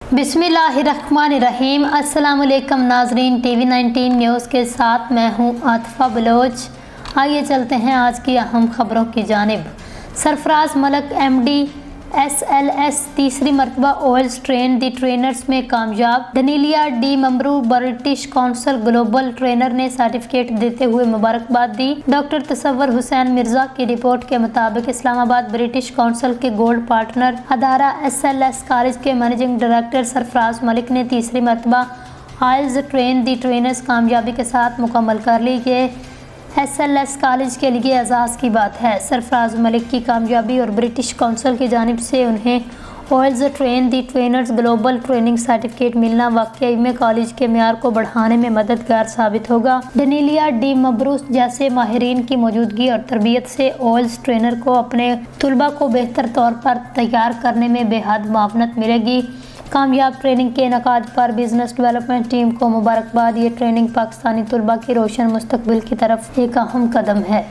बिस्मिल्लाहिर्रहमानिर्रहीम। अस्सलाम वालेकुम नाजरीन, टीवी 19 न्यूज़ के साथ मैं हूं आतिफा बलोच। आइए चलते हैं आज की अहम खबरों की जानिब। सरफराज मलिक एमडी SLS तीसरी मरतबा ऑयल्स ट्रेन दी ट्रेनर्स में कामयाब। डनीलिया डी ममरू ब्रिटिश काउंसिल ग्लोबल ट्रेनर ने सर्टिफिकेट देते हुए मुबारकबाद दी। डॉक्टर तसव्वुर हुसैन मिर्जा की रिपोर्ट के मुताबिक इस्लामाबाद ब्रिटिश काउंसिल के गोल्ड पार्टनर अदारा SLS कॉलेज के मैनेजिंग डायरेक्टर सरफराज मलिक ने तीसरी मरतबा ऑयल्स ट्रेन दी ट्रेनर्स कामयाबी के साथ मुकम्मल कर ली। ये SLS कॉलेज के लिए एजाज़ की बात है। सरफराज मलिक की कामयाबी और ब्रिटिश काउंसिल की जानिब से उन्हें ऑयल्स ट्रेन दी ट्रेनर्स ग्लोबल ट्रेनिंग सर्टिफिकेट मिलना वाकई में कॉलेज के म्यार को बढ़ाने में मददगार साबित होगा। डनीलिया डी ममरू जैसे माहिरीन की मौजूदगी और तरबियत से ऑयल्स ट्रेनर को अपने तलबा को बेहतर तौर पर तैयार करने में बेहद मुआवनत मिलेगी। कामयाब ट्रेनिंग के इनेकाद पर बिजनेस डेवलपमेंट टीम को मुबारकबाद। ये ट्रेनिंग पाकिस्तानी तलबा की रोशन मुस्तकबिल की तरफ एक अहम कदम है।